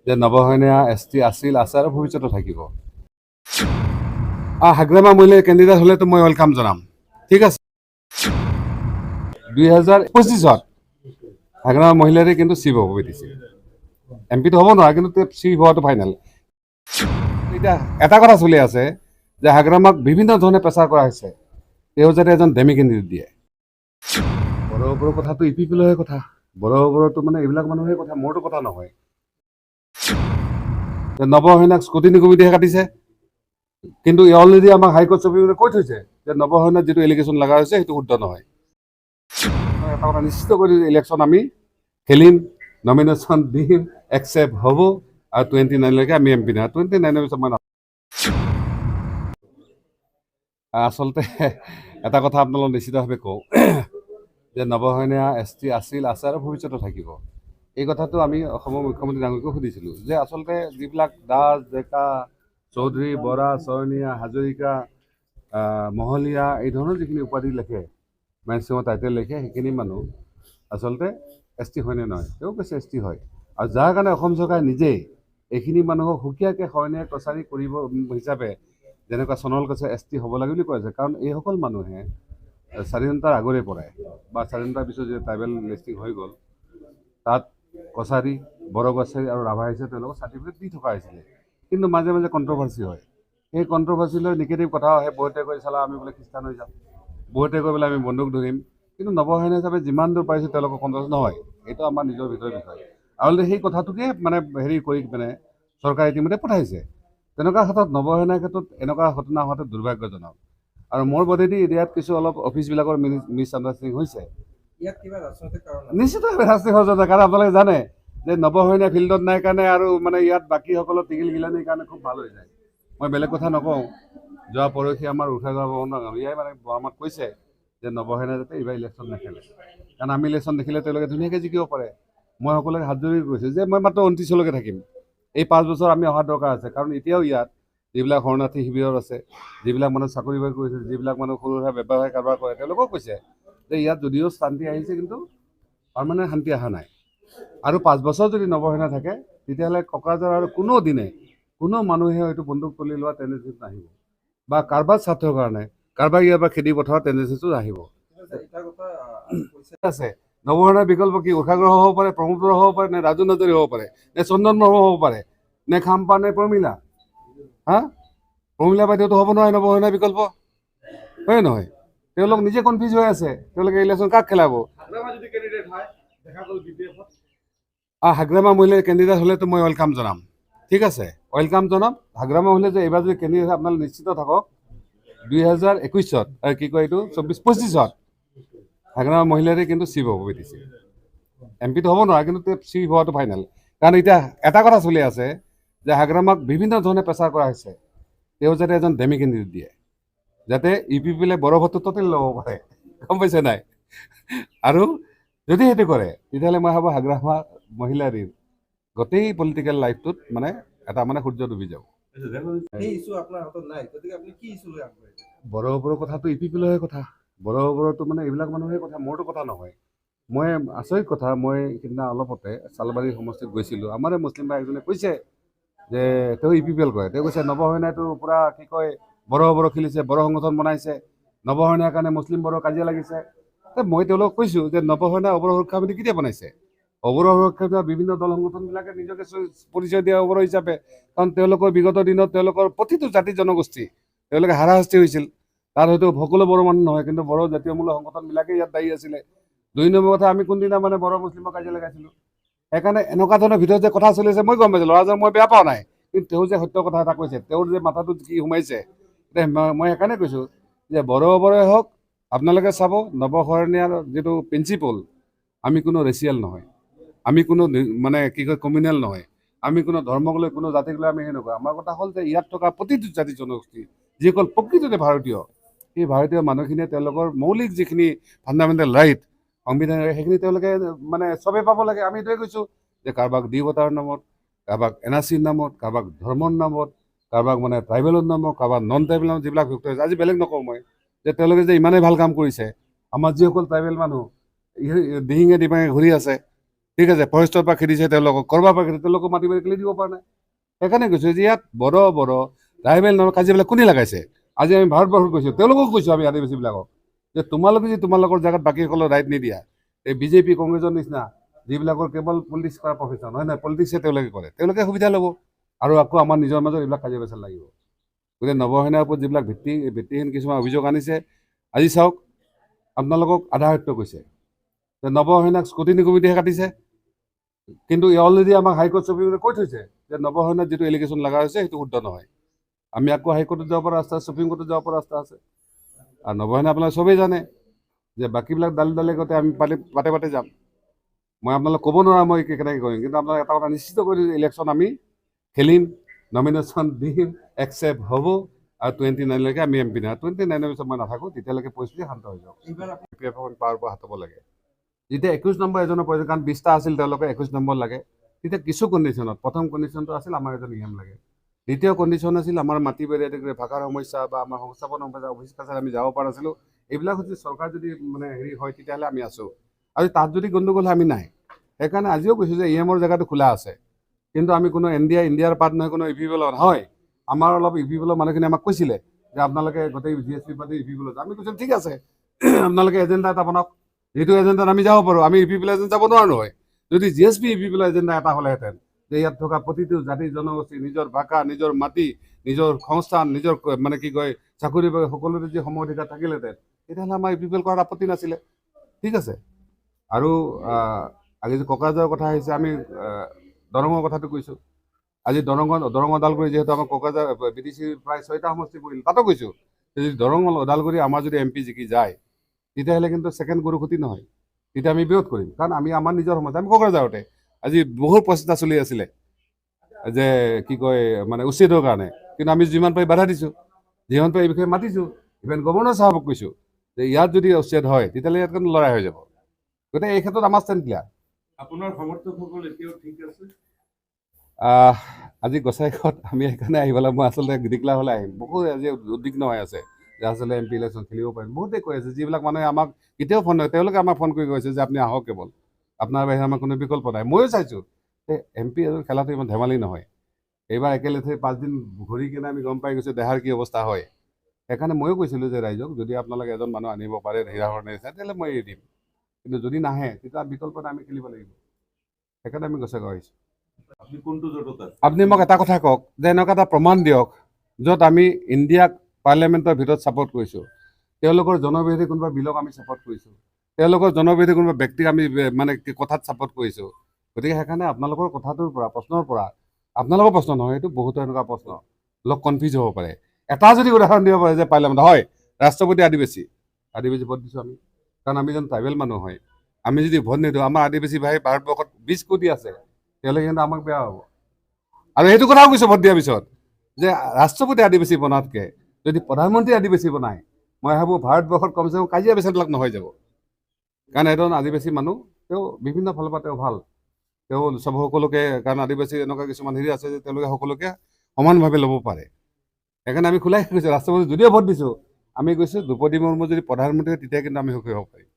যে নৱসৈনীয়া ST আছিল, আছে আৰু ভৱিষ্যতে থাকিব। হাগ্ৰামা মহিলা কেণ্ডিডেট হ'লেতো মই ৱেলকাম জনাম, ঠিক আছে। 2025-ত হাগ্ৰামা মহিলাৰে কিন্তু চিফ হ'ব পেটিছে, MP টো হ'ব নোৱাৰে, কিন্তু চিফ হোৱাটো ফাইনেল। এতিয়া এটা কথা চলি আছে যে হাগ্ৰামাক বিভিন্ন ধৰণে প্ৰেচাৰ কৰা হৈছে, তেওঁ যাতে এজন ডেমি কেণ্ডিডেট দিয়ে। বড়োবোৰৰ কথাটো ইপিপিলৰহে কথা, বড়োবোৰতো মানে এইবিলাক মানুহৰে কথা, মোৰতো কথা নহয়। নৱসৈন্যাক স্কুটিনি কমিটিহে কাটিছে, কিন্তু অলৰেডি আমাক হাইকোৰ্ট চুপ্ৰিমে কৈ থৈছে যে নৱসৈন্যাত যিটো এলিগেশ্যন লগা হৈছে সেইটো শুদ্ধ নহয়। এটা কথা নিশ্চিত কৰি ইলেকশ্যন আমি খেলিম, নমিনেশ্যন দিম, একচেপ্ট হ'ব, আৰু 29লৈকে আমি MP নহয়, 29 পিছত মই আচলতে এটা কথা আপোনালোক নিশ্চিতভাৱে কওঁ যে নৱসৈন্যায়া ST আছিল, আছে আৰু ভৱিষ্যতে থাকিব। এই কথাটো আমি অসমৰ মুখ্যমন্ত্ৰী ডাঙৰীয়াকো সুধিছিলোঁ যে আচলতে যিবিলাক দাস, ডেকা, চৌধুৰী, বৰা, চৰণীয়া, হাজৰিকা, মহলীয়া, এই ধৰণৰ যিখিনি উপাধি লিখে, মেক্সিমাম টাইটেল লিখে, সেইখিনি মানুহ আচলতে ST হয়নে নহয়, তেওঁ কৈছে ST হয়। আৰু যাৰ কাৰণে অসম চৰকাৰে নিজেই এইখিনি মানুহক সুকীয়াকৈ শৰণীয়া কছাৰী কৰিব হিচাপে যেনেকুৱা চনল কৈছে ST হ'ব লাগে বুলি কৈ আছে, কাৰণ এইসকল মানুহে স্বাধীনতাৰ আগৰে পৰাই বা স্বাধীনতাৰ পিছত যে ট্ৰাইবেল লিষ্টিং হৈ গ'ল, তাত কছাৰী, বড়ো কছাৰী আৰু ৰাভা হিচাপে তেওঁলোকক চাৰ্টিফিকেট দি থকা হৈছিলে, কিন্তু মাজে মাজে কণ্ট্ৰভাৰ্চি হয়। সেই কণ্ট্ৰভাৰ্চিলৈ নিগেটিভ কথাও আহে, বহুতে কৈ চালা আমি বোলে খ্ৰীষ্টান হৈ যাম, বহুতে কৈ বোলে আমি বন্দুক ধৰিম, কিন্তু নৱসৈন্যা হিচাপে যিমান দূৰ পাৰিছোঁ তেওঁলোকৰ কণ্ট্ৰভাৰ্চি নহয়, এইটো আমাৰ নিজৰ ভিতৰৰ বিষয়। আচলতে সেই কথাটোকে মানে হেৰি কৰি মানে চৰকাৰে ইতিমধ্যে পঠাইছে। তেনেকুৱা ক্ষেত্ৰত নৱসৈন্যাৰ ক্ষেত্ৰত এনেকুৱা ঘটনা হোৱাটো দুৰ্ভাগ্যজনক। আৰু মোৰ বোধেদি ইয়াত কিছু অলপ অফিচবিলাকৰ মিছ আণ্ডাৰষ্টেণ্ডিং হৈছে। নিশ্চিতভাৱে ৰাজনৈতিক ষড়যন্ত্ৰ, কাৰণ আপোনালোকে জানে যে নৱসৈন্যা ফিল্ডত নাই কাৰণে আৰু মানে ইয়াত বাকীসকলৰ টিকিল গিলানিৰ কাৰণে খুব ভাল হৈ যায়। মই বেলেগ কথা নকওঁ, যোৱা পৰহি আমাৰ উষাগাঁও ইয়াই মানে আমাক কৈছে যে নৱসৈন্যা যাতে এইবাৰ ইলেকশ্যন নেখেলে, কাৰণ আমি ইলেকশ্যন দেখিলে তেওঁলোকে ধুনীয়াকৈ জিকিব পাৰে। মই সকলোকে হাত জোৰি কৈছোঁ যে মই মাত্ৰ 29লৈকে থাকিম, এই 5 বছৰ আমি অহা দৰকাৰ আছে, কাৰণ এতিয়াও ইয়াত যিবিলাক শৰণাৰ্থী শিবিৰত আছে, যিবিলাক মানুহ চাকৰি বাকৰি কৰিছে, যিবিলাক মানুহ সৰু সুৰা ব্যৱসায় কাৰবাৰ কৰে, তেওঁলোকেও কৈছে যে ইয়াত যদিও শান্তি আহিছে কিন্তু পাৰ্মানেণ্ট শান্তি অহা নাই। আৰু 5 বছৰ যদি নৱসৈন্যা থাকে তেতিয়াহ'লে কোকৰাঝাৰ আৰু কোনো মানুহে হয়তো বন্দুক তুলি লোৱা টেণ্ডেঞ্চি নাহিব, বা কাৰোবাৰ স্বাৰ্থৰ কাৰণে কাৰোবাক ইয়াৰ পৰা খেদি পঠোৱা টেণ্ডেঞ্চিটো আহিব। আছে নৱসৈন্যাৰ বিকল্প কি? উষাগ্ৰহ হ'ব পাৰে, ব্ৰহ্মপুত্ৰ হ'ব পাৰে, নে ৰাজু নাৰ্জাৰী হ'ব পাৰে, নে চন্দন ব্ৰহ্ম হ'ব পাৰে, নে খাম্পা, নে প্ৰমিলা। প্ৰমিলা বাইদেউতো হ'ব নোৱাৰে নৱসৈন্যাৰ বিকল্প, হয় নহয়? তেওঁলোক নিজে কনফিউজ হৈ আছে, তেওঁলোকে ইলেকশ্যন কাক খেলাব? হাগ্ৰামা মহিলাৰ কেণ্ডিডেট হ'লেতো মই ৱেলকাম জনাম, ঠিক আছে, ৱেলকাম জনাম। হাগ্ৰামা মহিলা যে এইবাৰ যদি কেণ্ডিডেট আপোনালোক নিশ্চিত থাকক, 2021-ত কি কয় এইটো 24-25-ত হাগ্ৰামা মহিলাৰে কিন্তু চিফ হ'ব পেটিছে, MP টো হ'ব নোৱাৰে, কিন্তু চিফ হোৱাটো ফাইনেল। কাৰণ এতিয়া এটা কথা চলি আছে যে হাগ্ৰামাক বিভিন্ন ধৰণে প্ৰেচাৰ কৰা হৈছে, তেওঁ যাতে এজন ডেমি কেণ্ডিডেট দিয়ে, যাতে ইপিপিলে বড়ো ভোটটো টোটেল ল'ব পাৰে, গম পাইছে নাই? আৰু যদি সেইটো কৰে তেতিয়াহ'লে মই ভাবোঁ হাগ্ৰামা মহিলাৰ গোটেই পলিটিকেল লাইফটোত মানে এটা মানে সূৰ্য ডুবি যাব। বড়োবোৰৰ কথাটো ইপিপিলৰহে কথা, বড়োবোৰতো মানে এইবিলাক মানুহৰে কথা, মোৰতো কথা নহয়। মই আচৰিত কথা, মই সিদিনা অলপতে চালবাৰী সমষ্টিত গৈছিলোঁ, আমাৰে মুছলিম ভাই এজনে কৈছে যে তেওঁ ইপিপিএল কৰে, তেওঁ কৈছে নৱসৈন্যাটো পূৰা কি কয় বড়ো খেলিছে, বড়ো সংগঠন বনাইছে, নৱসৈন্যাৰ কাৰণে মুছলিম বড়ো কাজিয়া লাগিছে। মই তেওঁলোকক কৈছোঁ যে নৱসৈন্যা অৱৰ সুৰক্ষা সমিতি কেতিয়া বনাইছে? অৱৰ সুৰক্ষা বিভিন্ন দল সংগঠনবিলাকে নিজকে পৰিচয় দিয়া অৱৰ হিচাপে, কাৰণ তেওঁলোকৰ বিগত দিনত তেওঁলোকৰ প্ৰতিটো জাতি জনগোষ্ঠী তেওঁলোকে হাৰাশাস্তি হৈছিল। তাত হয়তো সকলো বড়ো মানুহ নহয়, কিন্তু বড়ো জাতীয়মূলক সংগঠনবিলাকেই ইয়াত দায়ী আছিলে। 2 নম্বৰ কথা, আমি কোনদিনা মানে বড়ো মুছলিমৰ কাজিয়া লগাইছিলোঁ? সেইকাৰণে এনেকুৱা ধৰণৰ ভিতৰত যে কথা চলি আছে মই গম পাইছোঁ, ল'ৰাজন মই বেয়া পোৱা নাই, কিন্তু তেওঁ যে সত্য কথা এটা কৈছে, তেওঁৰ যে মাথাটোত কি সোমাইছে, মই সেইকাৰণে কৈছোঁ যে বড়োবোৰে হওক, আপোনালোকে চাব নৱসৈন্যাৰ যিটো প্ৰিন্সিপল, আমি কোনো ৰেচিয়েল নহয়, আমি কোনো মানে কি কয় কমিউনেল নহয়, আমি কোনো ধৰ্মক লৈ কোনো জাতিক লৈ আমি সেই নকৰোঁ। আমাৰ কথা হ'ল যে ইয়াত থকা প্ৰতিটো জাতি জনগোষ্ঠী যিসকল প্ৰকৃততে ভাৰতীয়, সেই ভাৰতীয় মানুহখিনিয়ে তেওঁলোকৰ মৌলিক যিখিনি ফাণ্ডামেণ্টেল ৰাইট সংবিধান, সেইখিনি তেওঁলোকে মানে চবেই পাব লাগে। আমি এইটোৱে কৈছোঁ যে কাৰোবাক দেৱতাৰ নামত, কাৰোবাক NRCৰ নামত, কাৰোবাক ধৰ্মৰ নামত, কাৰোবাক মানে ট্ৰাইবেলৰ নামত, কাৰোবাক নন ট্ৰাইবেল নামত যিবিলাক ব্যক্ত হৈছে, আজি বেলেগ নকওঁ মই, যে তেওঁলোকে যে ইমানেই ভাল কাম কৰিছে, আমাৰ যিসকল ট্ৰাইবেল মানুহ দিহিঙে দিমাঙে ঘূৰি আছে, ঠিক আছে, ফৰেষ্টৰ পৰা খেদিছে তেওঁলোকক, কৰবাৰ পৰা খেদিছে তেওঁলোকক মাটি বাৰী খেলি দিব পৰা নাই। সেইকাৰণে কৈছোঁ যে ইয়াত বড় ট্ৰাইবেল নামৰ কাজিয়াবিলাক কোনে লগাইছে? আজি আমি ভাৰতবৰ্ষত কৈছোঁ, তেওঁলোকক কৈছোঁ আমি আদিবাসীবিলাকক যে তোমালোকে যদি তোমালোকৰ জেগাত বাকীসকলৰ ৰাইট নিদিয়া, এই বিজেপি কংগ্ৰেছৰ নিচিনা যিবিলাকৰ কেৱল পলিটিক্স কৰা প্ৰফেশ্যন হয় নহয়, পলিটিক্সে তেওঁলোকে কৰে, তেওঁলোকে সুবিধা ল'ব আৰু আকৌ আমাৰ নিজৰ মাজত এইবিলাক কাজিয়া পেচাল লাগিব। গতিকে নৱসেনাৰ ওপৰত যিবিলাক ভিত্তিহীন কিছুমান অভিযোগ আনিছে, আজি চাওক আপোনালোকক আধা সত্য কৈছে যে নৱসেনাক স্ক্ৰুটিনি কমিটিহে কাটিছে, কিন্তু অলৰেডি আমাক হাইকোৰ্ট চুপ্ৰিমে কৈ থৈছে যে নৱসেনাত যিটো এলিগেশ্যন লগা হৈছে সেইটো শুদ্ধ নহয়। আমি আকৌ হাইকোৰ্টত যাব পৰা ৰাস্তা আছে, সুপ্ৰিম কোৰ্টত যাব পৰা ৰাস্তা আছে। আৰু নৱসেনা আপোনালোকে চবেই জানে যে বাকীবিলাক দালে গতে আমি পাতে যাম। মই আপোনালোক ক'ব নোৱাৰা মই কেনেকৈ কৰিম, কিন্তু আপোনালোকে এটা কথা নিশ্চিত কৰি ইলেকশ্যন আমি খেলিম, নমিনেশ্যন দিম, একচেপ্ট হ'ব আৰু 29লৈকে আমি MP নহয়। 29ৰ পিছত মই নাথাকোঁ, তেতিয়ালৈকে পৰিস্থিতি শান্ত হৈ যাওক। PF পাৱাৰ পৰা হাতব লাগে। যেতিয়া 21 নম্বৰ এজনৰ প্ৰয়োজন, কাৰণ 20টা আছিল তেওঁলোকে 21 নম্বৰ লাগে, তেতিয়া কিছু কণ্ডিশ্যনত, প্ৰথম কণ্ডিশ্যনটো আছিল আমাৰ এজন EM লাগে, দ্বিতীয় কণ্ডিশ্যন আছিল আমাৰ মাটি বাৰী ভাষাৰ সমস্যা বা আমাৰ সংস্থাপন সমস্যা, অফিচ কাছাৰী আমি যাব পৰা নাছিলোঁ। এইবিলাক যদি চৰকাৰ যদি মানে হেৰি হয় তেতিয়াহ'লে আমি আছোঁ, আৰু তাত যদি গণ্ডগোল আমি নাই। সেইকাৰণে আজিও কৈছোঁ যে EMৰ জেগাটো খোলা আছে, কিন্তু আমি কোনো ইণ্ডিয়াৰ পাৰ্ট নহয়, কোনো EPFL নহয়। আমাৰ অলপ EPFLৰ মানুহখিনি আমাক কৈছিলে যে আপোনালোকে গোটেই GSP পাতি EPFL, আমি কৈছোঁ ঠিক আছে আপোনালোকে এজেণ্ডা এটা বনাওক, যিটো এজেণ্ডাত আমি যাব পাৰোঁ। আমি EPFL এজেণ্ট যাব নোৱাৰো নহয়। যদি GSP EPFL এজেণ্ডা এটা হ'লেহেঁতেন যে ইয়াত থকা প্ৰতিটো জাতি জনগোষ্ঠী নিজৰ ভাষা, নিজৰ মাটি, নিজৰ সংস্থান, নিজৰ মানে কি কয় চাকৰি বাকৰি সকলোৰে যি সম অধিকাৰ থাকিলেহেঁতেন, তেতিয়াহ'লে আমাৰ EPFL কৰাৰ আপত্তি নাছিলে। ঠিক আছে, আৰু আজি যে কোকৰাঝাৰৰ কথা আহিছে, আমি দৰঙৰ কথাটো কৈছোঁ। আজি দৰং ওদালগুৰি যিহেতু আমাৰ কোকৰাঝাৰ BDCৰ প্ৰায় 6টা সমষ্টি পৰিল, তাতো কৈছোঁ যদি দৰং ওদালগুৰি আমাৰ যদি MP জিকি যায় তেতিয়াহ'লে কিন্তু ছেকেণ্ড গৰুসুটি নহয়, তেতিয়া আমি বিৰোধ কৰিম। কাৰণ আমি আমাৰ নিজৰ সমষ্টি, আমি কোকৰাঝাৰতে আজি বহুত প্ৰচেষ্টা চলি আছিলে যে কি কয় মানে উচ্ছেদৰ কাৰণে, কিন্তু আমি যিমান পাৰি বাধা দিছোঁ, যিমান পাৰি এই বিষয়ে মাতিছোঁ, ইভেন গভৰ্ণৰ চাহাবক কৈছোঁ যে ইয়াত যদি উচ্ছেদ হয় তেতিয়াহ'লে ইয়াত কিন্তু লৰাই হৈ যাব। গতিকে এই ক্ষেত্ৰত আমাৰ ষ্টেণ্ড ক্লিয়াৰ। আপোনাৰ সমৰ্থকসকল এতিয়াও ঠিক আছে? আজি গোসাইঘাট আমি সেইকাৰণে আহিবলৈ, মই আচলতে গিৰিকলা হ'লে আহিম, বহুত আজি উদ্বিগ্ন হৈ আছে যে আচলতে MP ইলেকশ্যন খেলিব পাৰিম। বহুতেই কৈ আছে, যিবিলাক মানুহে আমাক কেতিয়াও ফোন নকৰে, তেওঁলোকে আমাক ফোন কৰি কৈছে যে আপুনি আহক, কেৱল আপোনাৰ বাহিৰে আমাৰ কোনো বিকল্প নাই। ময়ো চাইছোঁ যে MP এজন খেলাটো ইমান ধেমালি নহয়। এইবাৰ একেলেথে 5 দিন ঘূৰি কিনে আমি গম পাই গৈছোঁ দেহাৰ কি অৱস্থা হয়। সেইকাৰণে ময়ো কৈছিলোঁ যে ৰাইজক যদি আপোনালোকে এজন মানুহ আনিব পাৰে হীৰাহৰণে তেতিয়াহ'লে মই এৰি দিম, কিন্তু যদি নাহে তেতিয়া বিকল্প নাই, আমি খেলিব লাগিব। সেইকাৰণে আমি গোসাইগাঁও আহিছোঁ। আপুনি কোনটো জোটত আছে? আপুনি মোক এটা কথা কওক যে এনেকুৱা এটা প্ৰমাণ দিয়ক য'ত আমি ইণ্ডিয়াক পাৰ্লিয়ামেণ্টৰ ভিতৰত ছাপোৰ্ট কৰিছোঁ, তেওঁলোকৰ জনবিৰোধী কোনোবা বিলক আমি ছাপোৰ্ট কৰিছোঁ, তেওঁলোকৰ জনবিৰোধী কোনোবা ব্যক্তিক আমি মানে কথাত ছাপোৰ্ট কৰিছোঁ। গতিকে সেইকাৰণে আপোনালোকৰ কথাটোৰ পৰা, প্ৰশ্নৰ পৰা, আপোনালোকৰ প্ৰশ্ন নহয়, এইটো বহুতো এনেকুৱা প্ৰশ্ন লোক কনফিউজ হ'ব পাৰে। এটা যদি উদাহৰণ দিব পাৰে যে পাৰ্লিয়ামেণ্ট হয় ৰাষ্ট্ৰপতি আদিবাসী ভোট দিছোঁ আমি, কাৰণ আমি যেন ট্ৰাইবেল মানুহ হয়, আমি যদি ভোট নিদিওঁ, আমাৰ আদিবাসী ভাই ভাৰতবৰ্ষত 20 কোটি আছে, তেওঁলোকে কিন্তু আমাক বেয়া হ'ব। আৰু সেইটো কথাও কৈছোঁ ভোট দিয়াৰ পিছত যে ৰাষ্ট্ৰপতি আদিবাসী বনাতকৈ যদি প্ৰধানমন্ত্ৰী আদিবাসী বনায়, মই ভাবোঁ ভাৰতবৰ্ষত কমচে কম কাজিয়া পেচালবিলাক নহয় যাব। কাৰণ এজন আদিবাসী মানুহ, তেওঁ বিভিন্ন ফালৰ পৰা তেওঁ ভাল, তেওঁ সকলোকে, কাৰণ আদিবাসী এনেকুৱা কিছুমান হেৰি আছে যে তেওঁলোকে সকলোকে সমানভাৱে ল'ব পাৰে। সেইকাৰণে আমি খোলাই কৈছোঁ, ৰাষ্ট্ৰপতি যদিও ভোট দিছোঁ, আমি কৈছোঁ দ্ৰৌপদী মুৰ্মু যদি প্ৰধানমন্ত্ৰী হয় তেতিয়া কিন্তু আমি সুখী হ'ব পাৰিম।